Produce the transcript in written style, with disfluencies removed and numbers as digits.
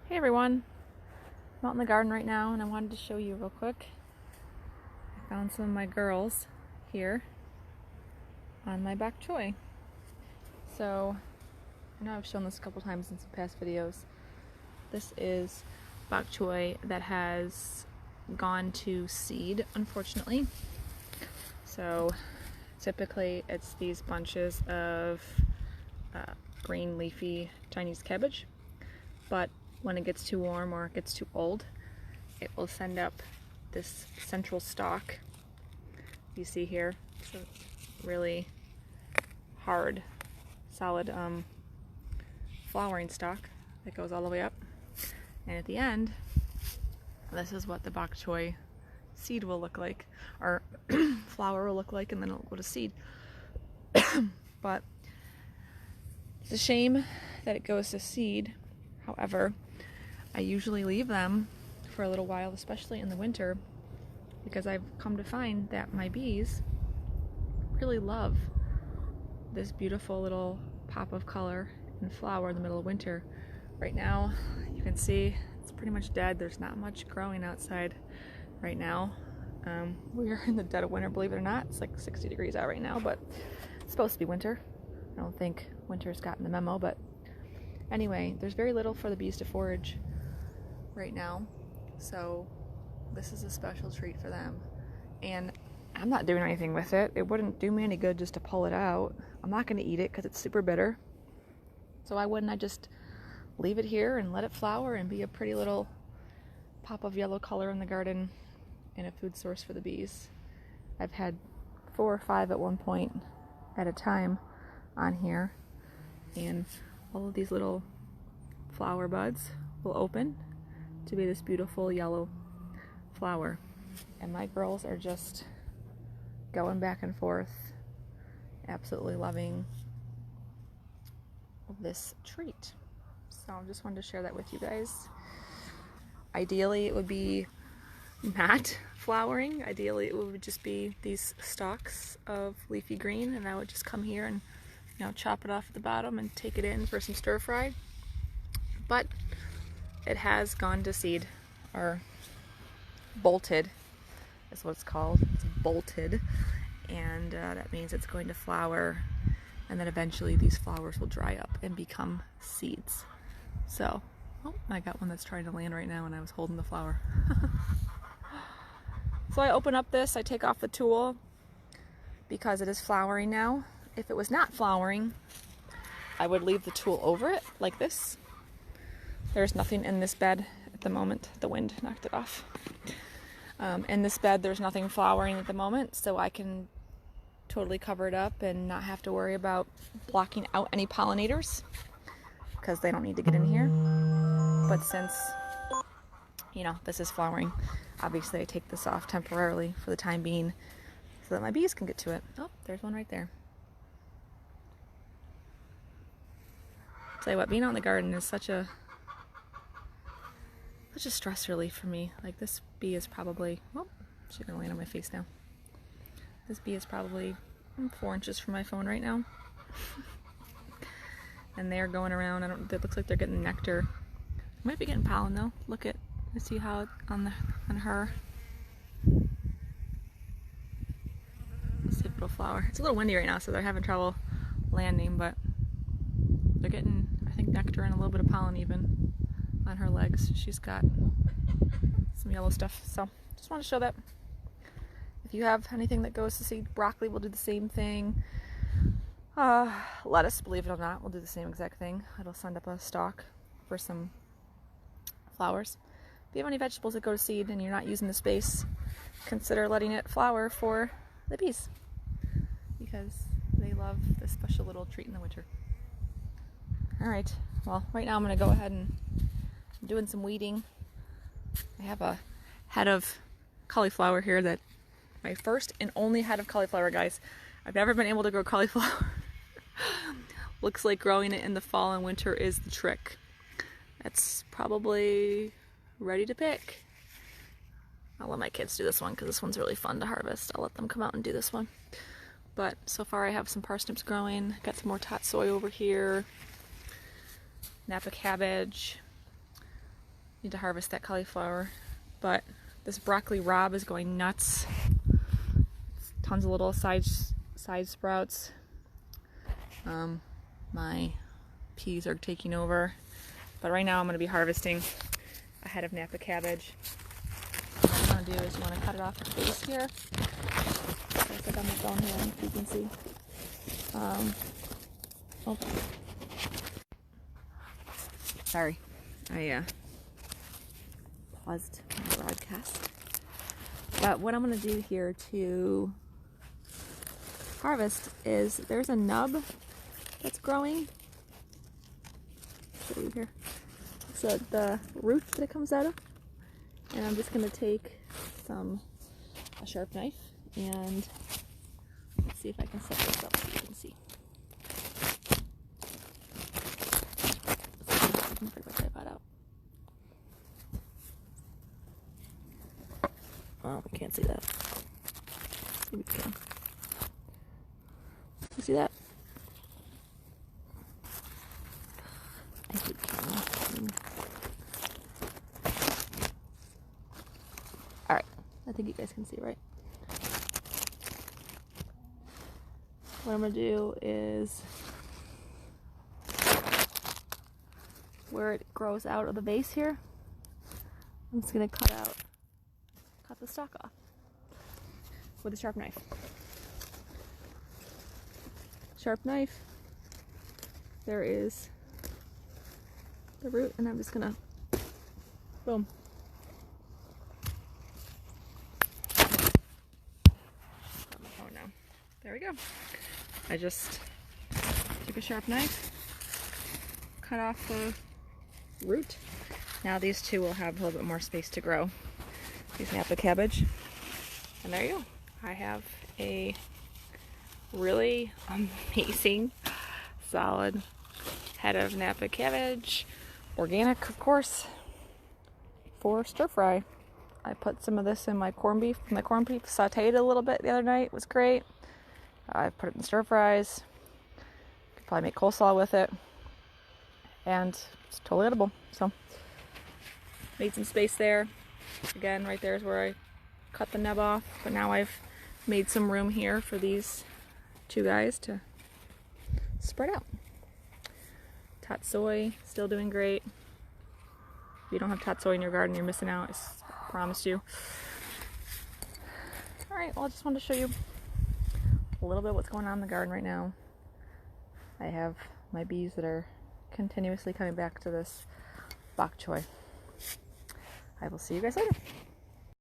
Hey everyone, I'm out in the garden right now and I wanted to show you real quick. I found some of my girls here on my Bok Choy. So, I know I've shown this a couple times in some past videos. This is Bok Choy that has gone to seed, unfortunately. So, typically it's these bunches of green leafy Chinese cabbage, but when it gets too warm or it gets too old, it will send up this central stalk you see here. So it's really hard, solid flowering stalk that goes all the way up. And at the end, this is what the Bok Choy seed will look like, or flower will look like, and then it'll go to seed. But it's a shame that it goes to seed. However, I usually leave them for a little while, especially in the winter, because I've come to find that my bees really love this beautiful little pop of color and flower in the middle of winter. Right now, you can see it's pretty much dead. There's not much growing outside right now. We are in the dead of winter, believe it or not. It's like 60 degrees out right now, but it's supposed to be winter. I don't think winter's gotten the memo, but anyway, there's very little for the bees to forage right now, so this is a special treat for them. And I'm not doing anything with it. It wouldn't do me any good just to pull it out. I'm not going to eat it because it's super bitter. So why wouldn't I just leave it here and let it flower and be a pretty little pop of yellow color in the garden and a food source for the bees. I've had 4 or 5 at one point at a time on here, and all of these little flower buds will open to be this beautiful yellow flower. And my girls are just going back and forth, absolutely loving this treat. So I just wanted to share that with you guys. Ideally, it would be not flowering. Ideally, it would just be these stalks of leafy green, and I would just come here and chop it off at the bottom and take it in for some stir fry. But it has gone to seed, or bolted is what it's called. It's bolted, and that means it's going to flower, and then eventually these flowers will dry up and become seeds. So, I got one that's trying to land right now, and I was holding the flower. So I open up this, I take off the tool because it is flowering now. If it was not flowering, I would leave the tool over it like this. There's nothing in this bed at the moment. The wind knocked it off. In this bed, there's nothing flowering at the moment, so I can totally cover it up and not have to worry about blocking out any pollinators, because they don't need to get in here. But since, this is flowering, obviously I take this off temporarily for the time being so that my bees can get to it. Oh, there's one right there. Tell you what, being out in the garden is such a stress relief for me. Like, this bee is probably, she's gonna land on my face now. This bee is probably 4 inches from my phone right now. And they're going around. It looks like they're getting nectar. Might be getting pollen though. Look at, you see how on her. Let's see if it'll flower. It's a little windy right now, so they're having trouble landing, but they're getting, I think, nectar and a little bit of pollen even on her legs. She's got some yellow stuff. So just want to show that. If you have anything that goes to seed, broccoli will do the same thing. Lettuce, believe it or not, will do the same exact thing. It'll send up a stalk for some flowers. If you have any vegetables that go to seed and you're not using the space, consider letting it flower for the bees, because they love this special little treat in the winter. Alright, well, right now I'm going to go ahead and I'm doing some weeding. I have a head of cauliflower here, that my first and only head of cauliflower, guys. I've never been able to grow cauliflower. Looks like growing it in the fall and winter is the trick. That's probably ready to pick. I'll let my kids do this one because this one's really fun to harvest. I'll let them come out and do this one. But so far I have some parsnips growing. Got some more tot soy over here. Napa cabbage. Need to harvest that cauliflower, but this broccoli rabe is going nuts. Tons of little side sprouts. My peas are taking over, but right now I'm going to be harvesting a head of Napa cabbage. What you want to do is you want to cut it off the base here. I'll set on my phone here if you can see. Sorry, I paused my broadcast. But what I'm going to do here to harvest is there's a nub that's growing. I'll show you here. So the root that it comes out of, and I'm just going to take a sharp knife and let's see if I can set this up so you can see. Oh, we can't see that. Maybe we can. You see that? I hate camera. Alright, I think you guys can see, right? What I'm going to do is where it grows out of the base here, I'm just going to cut the stalk off with a sharp knife. Sharp knife. There is the root, and I'm just gonna boom. Got my phone now. There we go. I just took a sharp knife, cut off the root. Now these two will have a little bit more space to grow. These Napa cabbage. And there you go. I have a really amazing, solid head of Napa cabbage. Organic, of course, for stir fry. I put some of this in my corned beef. My corned beef sauteed a little bit the other night. It was great. I put it in stir fries. Could probably make coleslaw with it. And it's totally edible. So, made some space there. Again, right there is where I cut the nub off, but now I've made some room here for these two guys to spread out. Tatsoi, still doing great. If you don't have tatsoi in your garden, you're missing out, I promise you. Alright, well, I just wanted to show you a little bit what's going on in the garden right now. I have my bees that are continuously coming back to this Bok Choy. I will see you guys later.